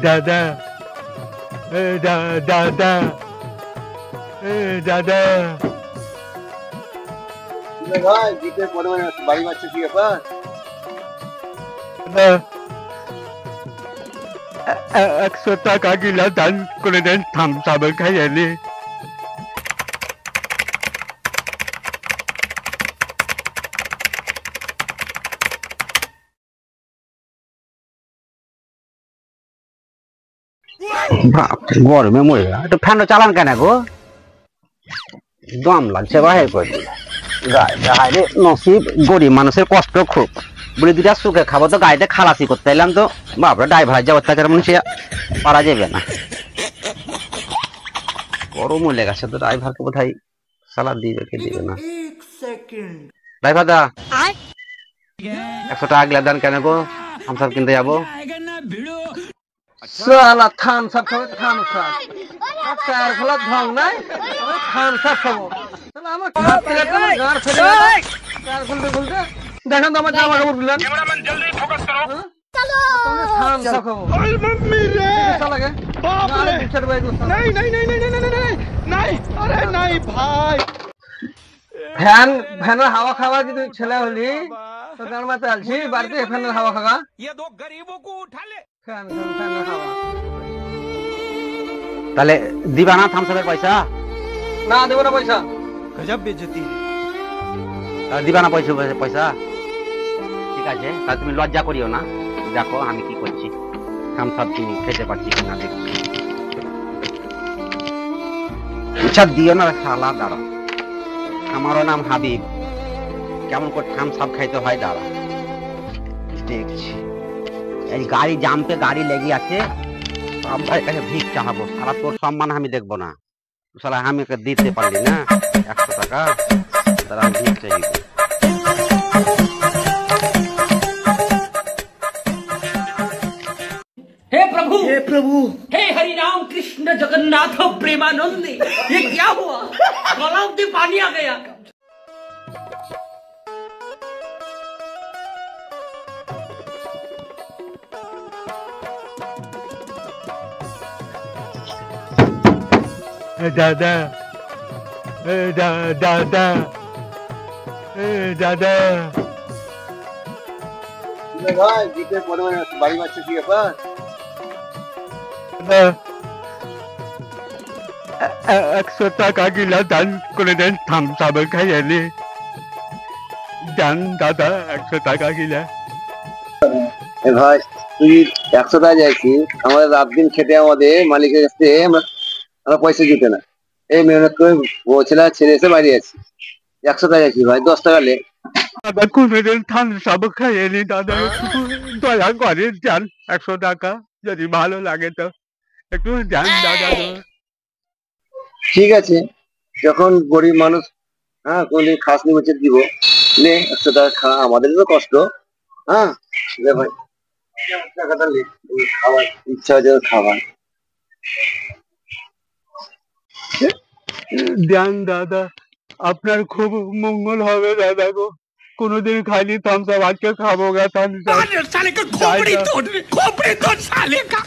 দাদা, দাদা, দাদা। ভাই জিতে পরে বাড়ি মারছে কি ব্যাপার? 100 টাকা গিলা দান করে দেন, থামস আপ খাইয়ালি। গরমে মরে একটু ফ্যানটা চালান কেন গো? দম লাগছে ভাই করে গায়ে নসিব, গরিব মানুষের কষ্ট খুব। বলে দুটা সুখে খাবো তো গাড়িতে খালাসি করতে এলাম, তো বাপরা ড্রাইভার যা অত্যাচার মানুষ পারা যাবে না। গরম হয়ে গেছে তো, ড্রাইভারকে বোধহয় সালাদ দিবে কে দিবে না। ড্রাইভার দা 100 টাকা গিলা দেন কেন গো? থামস আপ কিনতে যাবো। সালা থামস আপ খাবে, থামস আপ টায়ার খোলা ঢং নাই, থামস আপ খাবো। আমার খাপ থেকে আমার গার ফেলে গেল টায়ার খুলতে খুলতে। দেখেন তো আমার জামা কাপড় খুললেন। ক্যামেরাম্যান জলদি ফোকাস করো, চলো থামস আপ খাবো। ওই মাম্মি রে লাগে বাপ রে, নাই নাই নাই নাই নাই নাই নাই, আরে নাই ভাই। ফ্যানের হাওয়া খাওয়া যদি ছেলে হলি তো গান মাতে আলছি বাড়িতে ফ্যানের হাওয়া খাওয়া। ये दो गरीबों को उठा ले। ফ্যানের হাওয়া তাহলে দিবা না থামস আপের পয়সা? না দেবো না পয়সা। गजब बेइज्जती है। তাহলে দিবা না পয়সা? ঠিক আছে, তাহলে তুমি লজ্জা করিও না। দেখো আমি কি করছি, থামস আপ কিনি খেতে পারছি কিনা দেখছি। আচ্ছা দিও না শালা, দাঁড়া। আমারও নাম হাবিব, কেমন করে থামস আপ খাইতে হয় দাঁড়া দেখছি। এই গাড়ি জাম্পে গাড়ি লেগে আছে, সব ভাই কাছে ভিক চাহাবো। সারা তোর সম্মান আমি দেখবো না, সালা আমি দিতে পারলি না 100 টাকা, তারা আমি ভিক চাইব। हे प्रभु, हे हरि राम कृष्ण जगन्नाथ प्रेमानंद, ये क्या हुआ? गला में पानी आ गया। দাদা, দাদা, দাদা। ভাই জিতে পরে বাড়ি মারছে কি ব্যাপার? 100 টাকা গিলা দান করে দেন, থামস আপ খাইয়ালি। দান দাদা 100 টাকা গিলা। ভাই তুই 100 টাকা যাইছি, আমাদের রাত দিন খেতে আমাদের মালিকের কাছে আমরা পয়সা জুটে না। এই মেহনত করে ছেলে ছেড়ে এসে বাড়ি আছি, 100 টাকা যাইছি ভাই, 10 টাকা লে। দাদা করে দেন, থামস আপ খাইয়ালি দাদা, দয়া করে যান 100 টাকা, যদি ভালো লাগে তো একটু যান দাদা। ঠিক আছে, যখন গরিব মানুষ কোনদিন খাস নি বলছে দিব, লে 100 টাকা খা, আমাদের তো কষ্ট। লে ভাই টাকাটা লে, খাবার ইচ্ছা হচ্ছে খাবার। দেন দাদা, আপনার খুব মঙ্গল হবে দাদা গো। কোনোদিন খাইনি থামস আপ, আজকে খাবো গা থামস আপ। साले का खोपड़ी तोड़ साले का।